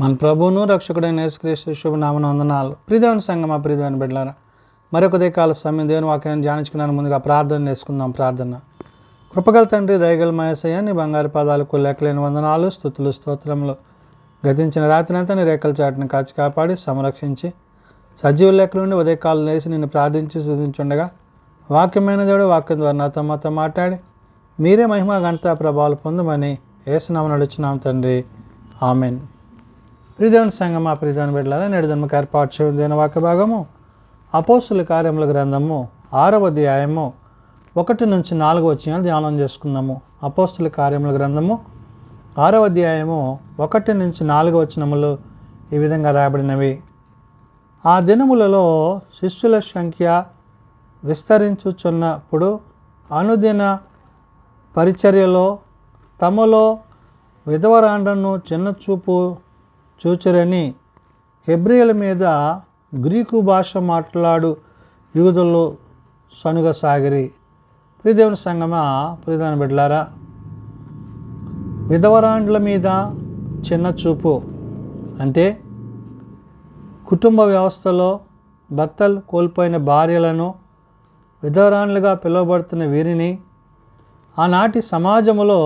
మన ప్రభువును రక్షకుడైన యేసుక్రీస్తు శుభనామమున వందనాలు. ప్రియదేవుని సంగమా, ప్రియదేవుని బిడ్డలారా, మరొక ఉదయకాల సమయం దేవుని వాక్యాన్ని ధ్యానించుకున్నాను. ముందుగా ప్రార్థన చేసుకుందాం. ప్రార్థన. కృపగల తండ్రి, దయగల మయేసయ్య, నీ బంగారు పాదాలకు లెక్కలేని వందనాలు, స్తుతులు, స్తోత్రములు. గతించిన రాత్రినంతా నీ రేఖల చాటును కాచి కాపాడి సంరక్షించి సజీవ లెక్కల నుండి ఉదయకాలం లేచి నిన్ను ప్రార్థించి స్తుతించుండగా వాక్యమైన దేవుడు వాక్యం ద్వారా నాతో మాతో మాట్లాడి మీరే మహిమ ఘనత ప్రభావాలు పొందమని యేసునామమున అడుగుచున్నాం తండ్రి. ఆమెన్. ప్రియదేవుని సంగమా, ప్రియదేవుని బిడ్డలారా, నేడు దినముకు ఏర్పాటు చేయడం వాక్య భాగము అపోస్తుల కార్యముల గ్రంథము 6వ అధ్యాయము 1-4 వచనాలు ధ్యానం చేసుకుందాము. అపోస్తుల కార్యముల గ్రంథము 6వ అధ్యాయము 1-4 వచనములు ఈ విధంగా రాయబడినవి. ఆ దినములలో శిష్యుల సంఖ్య విస్తరించుచున్నప్పుడు అనుదిన పరిచర్యలో తమలో విధవరాండ్రను చిన్నచూపు చూచురని హెబ్రీయుల మీద గ్రీకు భాష మాట్లాడు యూదులు సనుగసాగిరి. ప్రియదేవుని సంగమా, ప్రియదేవుని బిడ్డలారా, విధవరాండ్ల మీద చిన్న చూపు అంటే కుటుంబ వ్యవస్థలో భర్తలు కోల్పోయిన భార్యలను విధవరాండ్లుగా పిలువబడుతున్న వీరిని ఆనాటి సమాజంలో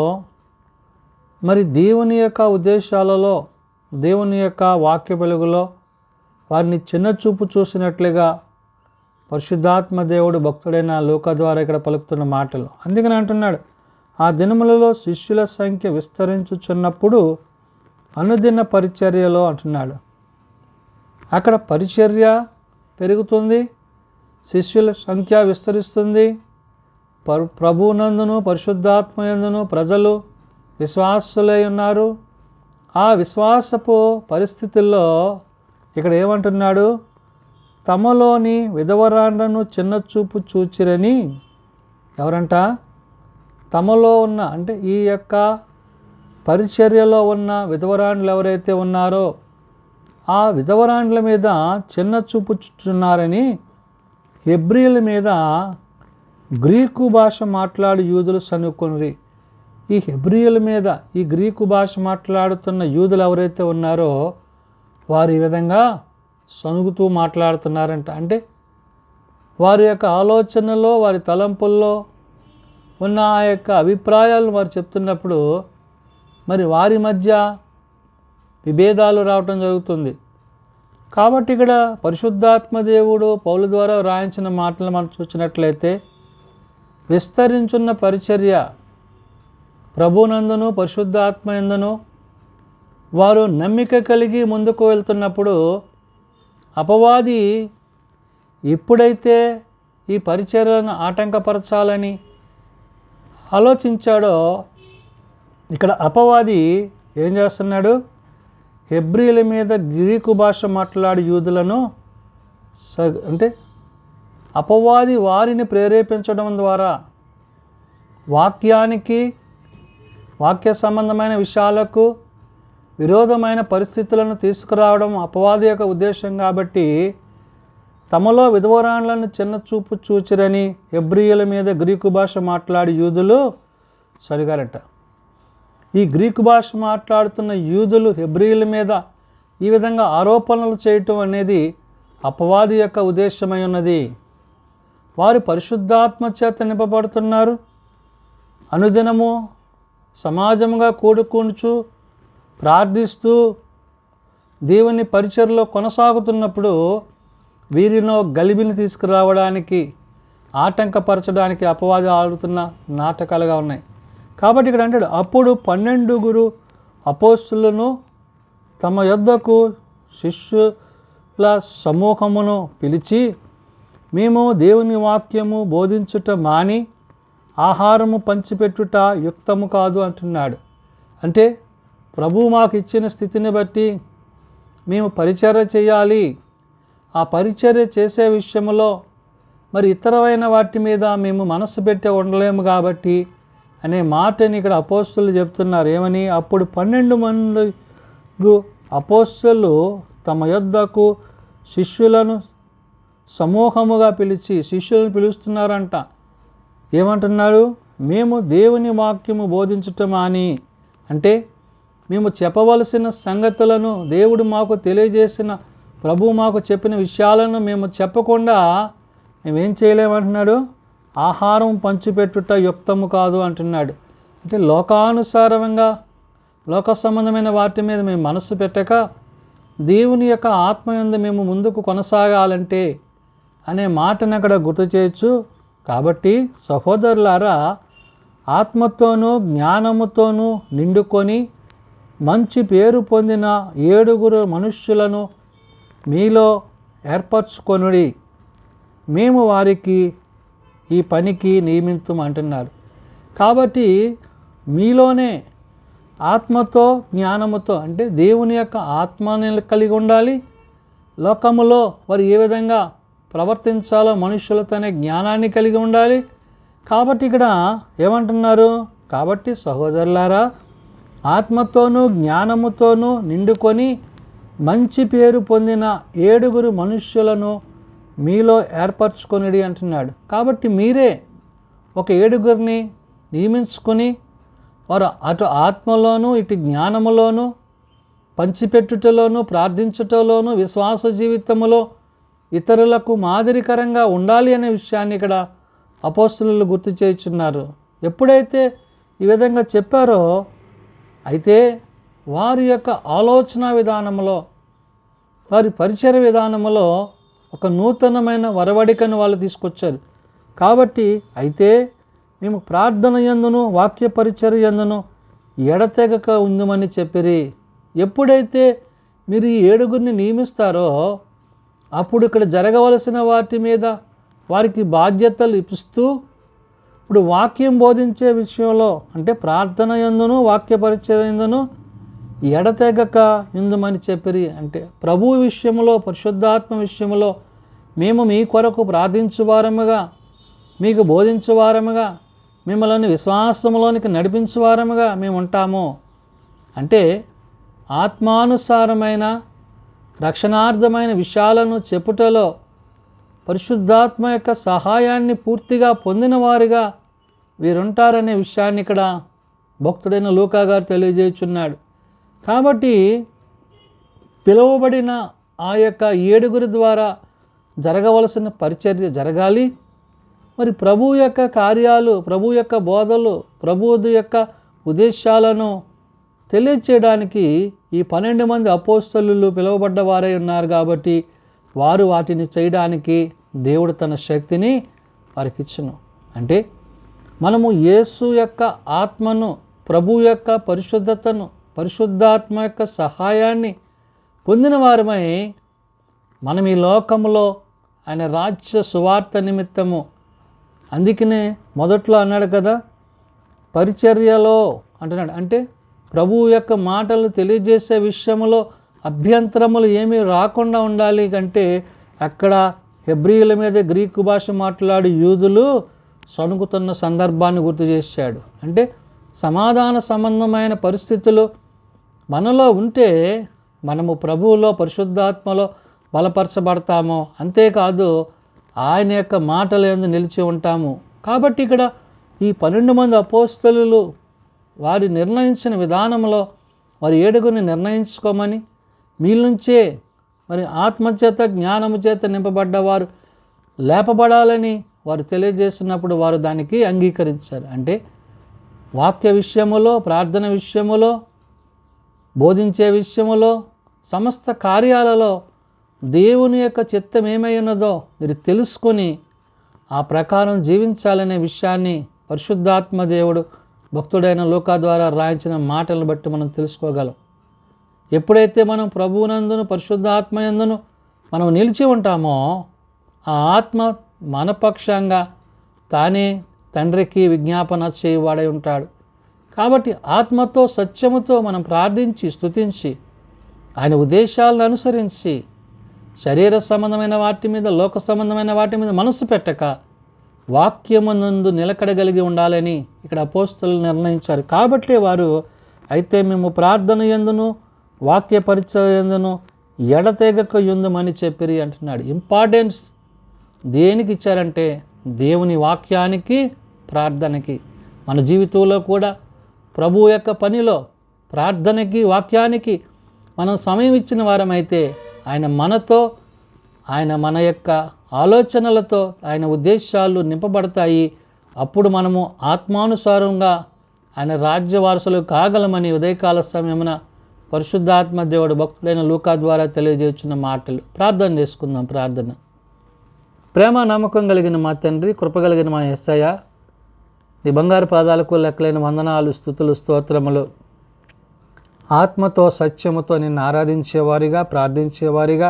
మరి దేవుని యొక్క ఉద్దేశాలలో, దేవుని యొక్క వాక్య వెలుగులో వారిని చిన్న చూపు చూసినట్లుగా పరిశుద్ధాత్మ దేవుడు భక్తుడైన లూకా ద్వారా ఇక్కడ పలుకుతున్న మాటలు. అందుకని అంటున్నాడు, ఆ దినములలో శిష్యుల సంఖ్య విస్తరించుచున్నప్పుడు అనుదిన పరిచర్యలో అంటున్నాడు. అక్కడ పరిచర్య పెరుగుతుంది, శిష్యుల సంఖ్య విస్తరిస్తుంది. ప్రభువునందును పరిశుద్ధాత్మయందును ప్రజలు విశ్వాసులై ఉన్నారు. ఆ విశ్వాసపు పరిస్థితుల్లో ఇక్కడ ఏమంటున్నాడు, తమలోని విధవరాండ్రను చిన్న చూపు చూచిరని. ఎవరంట? తమలో ఉన్న, అంటే ఈ యొక్క పరిచర్యలో ఉన్న విధవరాండ్లు ఎవరైతే ఉన్నారో ఆ విధవరాండ్ల మీద చిన్న చూపు చూచున్నారని హెబ్రీయుల మీద గ్రీకు భాష మాట్లాడు యూదులు సనుక్కొనిరి. ఈ హెబ్రీయుల మీద ఈ గ్రీకు భాష మాట్లాడుతున్న యూదులు ఎవరైతే ఉన్నారో వారు ఈ విధంగా సనుగుతూ మాట్లాడుతున్నారంట. అంటే వారి యొక్క ఆలోచనలో, వారి తలంపుల్లో ఉన్న ఆ యొక్క అభిప్రాయాలను వారు చెప్తున్నప్పుడు మరి వారి మధ్య విభేదాలు రావటం జరుగుతుంది. కాబట్టి ఇక్కడ పరిశుద్ధాత్మ దేవుడు పౌలు ద్వారా రాయించిన మాటలు మనం చూసినట్లయితే విస్తరించున్న పరిచర్య ప్రభునందును పరిశుద్ధాత్మయందును వారు నమ్మిక కలిగి ముందుకు వెళ్తున్నప్పుడు అపవాది ఎప్పుడైతే ఈ పరిచర్యలను ఆటంకపరచాలని ఆలోచించాడో ఇక్కడ అపవాది ఏం చేస్తున్నాడు, హెబ్రీయుల మీద గ్రీకు భాష మాట్లాడు యూదులను అంటే అపవాది వారిని ప్రేరేపించడం ద్వారా వాక్యానికి, వాక్య సంబంధమైన విషయాలకు విరోధమైన పరిస్థితులను తీసుకురావడం అపవాది యొక్క ఉద్దేశం. కాబట్టి తమలో విధవరాండ్లను చిన్న చూపు చూచిరని హెబ్రీయుల మీద గ్రీకు భాష మాట్లాడి యూదులు సరిగారట. ఈ గ్రీకు భాష మాట్లాడుతున్న యూదులు హెబ్రీయుల మీద ఈ విధంగా ఆరోపణలు చేయటం అనేది అపవాది యొక్క ఉద్దేశమై ఉన్నది. వారు పరిశుద్ధాత్మ చేత నింపబడుతున్నారు. అనుదినము సమాజంగా కూడుకుంటూ ప్రార్థిస్తూ దేవుని పరిచర్యలో కొనసాగుతున్నప్పుడు వీరిలో గలిబిని తీసుకురావడానికి, ఆటంకపరచడానికి అపవాది ఆడుతున్న నాటకాలుగా ఉన్నాయి. కాబట్టి ఇక్కడ అంటాడు, అప్పుడు 12 అపోస్తులను తమ యొద్దకు శిష్యుల సమూహమును పిలిచి, మేము దేవుని వాక్యము బోధించుట మాని ఆహారము పంచిపెట్టుట యుక్తము కాదు అంటున్నాడు. అంటే ప్రభువు మాకు ఇచ్చిన స్థితిని బట్టి మేము పరిచర్య చేయాలి. ఆ పరిచర్య చేసే విషయంలో మరి ఇతరమైన వాటి మీద మేము మనసు పెట్టి ఉండలేము కాబట్టి అనే మాటని ఇక్కడ అపోస్తులు చెప్తున్నారు. ఏమని? అప్పుడు 12 మంది అపోస్తులు తమ యొద్దకు శిష్యులను సమూహముగా పిలిచి, శిష్యులను పిలుస్తున్నారంట. ఏమంటున్నారు? మేము దేవుని వాక్యము బోధించటం అని. అంటే మేము చెప్పవలసిన సంగతులను దేవుడు మాకు తెలియజేసిన ప్రభువు మాకు చెప్పిన విషయాలను మేము చెప్పకుండా మేమేం చేయలేమంటున్నాడు? ఆహారం పంచిపెట్టుట యుక్తము కాదు అంటున్నాడు. అంటే లోకానుసారంగా లోక సంబంధమైన వాటి మీద మేము మనసు పెట్టక దేవుని యొక్క ఆత్మయందు మేము ముందుకు కొనసాగాలంటే అనే మాటను అక్కడ గుర్తు చేయొచ్చు. కాబట్టి సహోదరులారా, ఆత్మతోనూ జ్ఞానముతోనూ నిండుకొని మంచి పేరు పొందిన 7 మనుష్యులను మీలో ఏర్పరచుకొనుడి, మేము వారికి ఈ పనికి నియమింతుము అంటున్నారు. కాబట్టి మీలోనే ఆత్మతో జ్ఞానముతో, అంటే దేవుని యొక్క ఆత్మని కలిగి ఉండాలి. లోకములో వారు ఏ విధంగా ప్రవర్తించాలో మనుషులతోనే జ్ఞానాన్ని కలిగి ఉండాలి. కాబట్టి ఇక్కడ ఏమంటున్నారు? కాబట్టి సహోదరులారా, ఆత్మతోనూ జ్ఞానముతోనూ నిండుకొని మంచి పేరు పొందిన 7 మనుష్యులను మీలో ఏర్పరచుకొనిడి అంటున్నాడు. కాబట్టి మీరే ఒక 7 నియమించుకొని వారు అటు ఆత్మలోనూ ఇటు జ్ఞానములోనూ పంచిపెట్టుటలోనూ ప్రార్థించుటలోనూ విశ్వాస జీవితములో ఇతరులకు మాదిరికరంగా ఉండాలి అనే విషయాన్ని ఇక్కడ అపోస్తలులు గుర్తు చేయుచున్నారు. ఎప్పుడైతే ఈ విధంగా చెప్పారో అయితే వారి యొక్క ఆలోచన విధానంలో, వారి పరిచయ విధానంలో ఒక నూతనమైన వరవడికను వాళ్ళు తీసుకొచ్చారు. కాబట్టి అయితే మేము ప్రార్థన యందును వాక్య పరిచర్య యందును ఎడతెగక ఉందమని చెప్పిరి. ఎప్పుడైతే మీరు ఈ 7 నియమిస్తారో అప్పుడు ఇక్కడ జరగవలసిన వాటి మీద వారికి బాధ్యతలు ఇస్తూ, ఇప్పుడు వాక్యం బోధించే విషయంలో అంటే ప్రార్థన యందును వాక్య పరిచర్య యందును ఎడతెగక ఉందమని చెప్పిరి. అంటే ప్రభు విషయంలో, పరిశుద్ధాత్మ విషయంలో మేము మీ కొరకు ప్రార్థించువారముగా, మీకు బోధించువారముగా, మిమ్మల్ని విశ్వాసంలోనికి నడిపించువారముగా మేము ఉంటాము. అంటే ఆత్మానుసారమైన రక్షణార్థమైన విషయాలను చెప్పుటలో పరిశుద్ధాత్మ యొక్క సహాయాన్ని పూర్తిగా పొందిన వారిగా వీరుంటారనే విషయాన్ని ఇక్కడ భక్తుడైన లూకా గారు తెలియజేయుచున్నాడు. కాబట్టి పిలువబడిన ఆ యొక్క 7 ద్వారా జరగవలసిన పరిచర్య జరగాలి. మరి ప్రభు యొక్క కార్యాలు, ప్రభు యొక్క బోధలు, ప్రభు యొక్క ఉద్దేశాలను తెలియచేయడానికి ఈ 12 మంది అపోస్తలులు పిలువబడ్డ వారై ఉన్నారు. కాబట్టి వారు వాటిని చేయడానికి దేవుడు తన శక్తిని వారికి ఇచ్చును. అంటే మనము యేసు యొక్క ఆత్మను, ప్రభు యొక్క పరిశుద్ధతను, పరిశుద్ధాత్మ యొక్క సహాయాన్ని పొందిన వారమై మనం ఈ లోకంలో ఆయన రాజ్య సువార్త నిమిత్తము, అందుకనే మొదట్లో అన్నాడు కదా, పరిచర్యలో అంటున్నాడు. అంటే ప్రభువు యొక్క మాటలు తెలియజేసే విషయంలో అభ్యంతరములు ఏమీ రాకుండా ఉండాలి. అంటే అక్కడ హెబ్రీయుల మీద గ్రీకు భాష మాట్లాడి యూదులు సణుకుతున్న సందర్భాన్ని గుర్తు చేశాడు. అంటే సమాధాన సంబంధమైన పరిస్థితులు మనలో ఉంటే మనము ప్రభువులో పరిశుద్ధాత్మలో బలపరచబడతాము. అంతేకాదు ఆయన యొక్క మాటల యందు నిలిచి ఉంటాము. కాబట్టి ఇక్కడ ఈ 12 మంది అపోస్తలులు వారి నిర్ణయించిన విధానంలో వారి 7 నిర్ణయించుకోమని, మీ నుంచే మరి ఆత్మచేత జ్ఞానము చేత నింపబడ్డవారు లేపబడాలని వారు తెలియజేసినప్పుడు వారు దానికి అంగీకరించారు. అంటే వాక్య విషయములో, ప్రార్థన విషయములో, బోధించే విషయములో, సమస్త కార్యాలలో దేవుని యొక్క చిత్తం ఏమై ఉన్నదో మీరు తెలుసుకొని ఆ ప్రకారం జీవించాలనే విషయాన్ని పరిశుద్ధాత్మ దేవుడు భక్తుడైన లూకా ద్వారా రాయించిన మాటలను బట్టి మనం తెలుసుకోగలం. ఎప్పుడైతే మనం ప్రభువునందును పరిశుద్ధాత్మయందును మనం నిలిచి ఉంటామో ఆ ఆత్మ మన పక్షంగా తానే తండ్రికి విజ్ఞాపన చేయువాడై ఉంటాడు. కాబట్టి ఆత్మతో సత్యముతో మనం ప్రార్థించి స్తుతించి ఆయన ఉద్దేశాలను అనుసరించి శరీర సంబంధమైన వాటి మీద, లోక సంబంధమైన వాటి మీద మనసు పెట్టక వాక్యమునందు నిలకడగలిగి ఉండాలని ఇక్కడ అపోస్తలులు నిర్ణయించారు. కాబట్టి వారు అయితే మేము ప్రార్థన యందును వాక్య పరిచయ యందును ఎడతెగక యుందుమని చెప్పిరి అంటున్నాడు. ఇంపార్టెన్స్ దేనికి ఇచ్చారంటే దేవుని వాక్యానికి, ప్రార్థనకి. మన జీవితంలో కూడా ప్రభు యొక్క పనిలో, ప్రార్థనకి, వాక్యానికి మనం సమయం ఇచ్చిన వారమైతే ఆయన మనతో, ఆయన మన యొక్క ఆలోచనలతో ఆయన ఉద్దేశాలు నింపబడతాయి. అప్పుడు మనము ఆత్మానుసారంగా ఆయన రాజ్య వారసులు కాగలమని ఉదయకాల సమయమున పరిశుద్ధాత్మ దేవుడు భక్తులైన లూకా ద్వారా తెలియజేస్తున్న మాటలు. ప్రార్థన చేసుకుందాం. ప్రార్థన. ప్రేమ నమ్మకం కలిగిన మా తండ్రి, కృప కలిగిన మా యేసయ్య, నీ బంగారు పాదాలకు లెక్కలేని వందనాలు, స్తుతులు, స్తోత్రములు. ఆత్మతో సత్యముతో నిన్ను ఆరాధించేవారిగా, ప్రార్థించేవారిగా,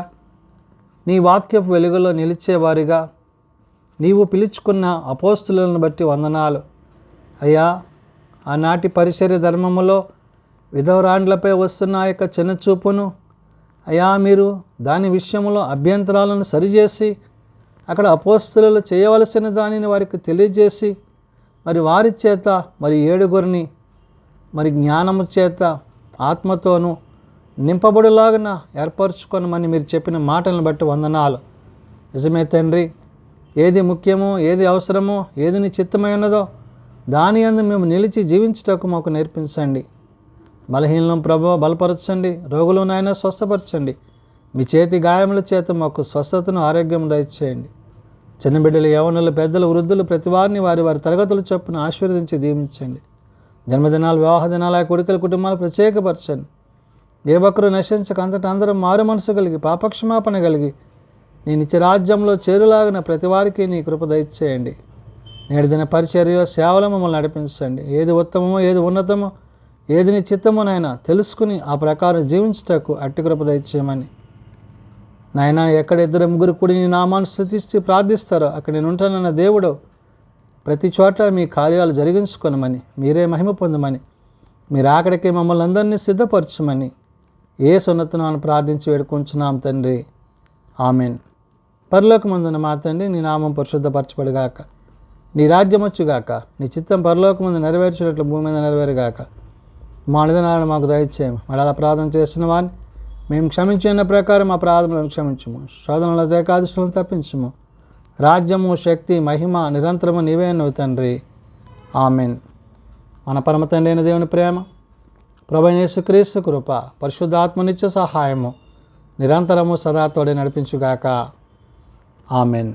నీ వాక్యపు వెలుగులో నిలిచేవారిగా, నీవు పిలుచుకున్న అపోస్తులను బట్టి వందనాలు అయ్యా. ఆనాటి పరిచర్య ధర్మములో విధవరాండ్లపై వస్తున్న ఆ యొక్క చిన్నచూపును అయ్యా, మీరు దాని విషయంలో అభ్యంతరాలను సరిచేసి అక్కడ అపోస్తులు చేయవలసిన దానిని వారికి తెలియజేసి మరి వారి చేత మరి 7 మరి జ్ఞానము చేత ఆత్మతోనూ నింపబడులాగిన ఏర్పరచుకొనమని మీరు చెప్పిన మాటలను బట్టి వందనాలు. నిజమే తండ్రి, ఏది ముఖ్యమో, ఏది అవసరమో, ఏది నీ చిత్తమై ఉన్నదో దాని యందు మేము నిలిచి జీవించుటకు మాకు నేర్పించండి. బలహీనం ప్రభువా బలపరచండి, రోగులను ఆయన స్వస్థపరచండి. మీ చేతి గాయముల చేత మాకు స్వస్థతను, ఆరోగ్యం దయచేయండి. చిన్న బిడ్డలు, యవనులు, పెద్దలు, వృద్ధులు ప్రతి వారిని వారి తరగతుల చొప్పున ఆశీర్వదించి దీవించండి. జన్మదినాలు, వివాహ దినాలు, ఆ కొడుకుల కుటుంబాలు ప్రత్యేకపరచండి. ఏ ఒక్కరు నశించక అంతటా అందరం మారు మనసు కలిగి పాపక్షమాపణ కలిగి నీ నిత్య రాజ్యంలో చేరులాగిన ప్రతి వారికి నీ కృప దయచేయండి. నేడు దిన పరిచర్య సేవలు మమ్మల్ని నడిపించండి. ఏది ఉత్తమమో, ఏది ఉన్నతమో, ఏది నీ చిత్తమోనైనా తెలుసుకుని ఆ ప్రకారం జీవించుటకు అట్టి కృప దయచేయమని నాయన. ఎక్కడ 2-3 కూడి నీ నామాన్ని స్తుతిస్తూ ప్రార్థిస్తారో అక్కడ నేను ఉంటానన్న దేవుడు ప్రతి చోట మీ కార్యాలు జరిగించుకొనమని, మీరే మహిమ పొందమని, మీరు అక్కడికి మమ్మల్ని అందరినీ సిద్ధపరచమని యేసు నామమున ప్రార్థించి వేడుకుంటున్నాం తండ్రి. ఆమెన్. పరలోకమందున్న మా తండ్రి, నీ నామం పరిశుద్ధపరచబడుగాక, నీ రాజ్యం వచ్చుగాక, నీ చిత్తం పరలోకమందు నెరవేర్చినట్లు భూమి మీద నెరవేరుగాక. మా అనుదినాలను మాకు దయచేయము. మళ్ళీ ప్రార్థన చేసిన వారిని మేము క్షమించిన ప్రకారం మా ప్రార్థనలను క్షమించము. శోధనల ఏకాదశులను తప్పించము. రాజ్యము, శక్తి, మహిమ నిరంతరము నీవే నువ్వు తండ్రి. ఆమెన్. మన పరమ తండ్రి అయిన దేవుని ప్రేమ, ప్రభువైన యేసుక్రీస్తు కృప, పరిశుద్ధాత్మ నిత్య సహాయము నిరంతరము సదా తోడే నడిపించుగాక. ఆమెన్.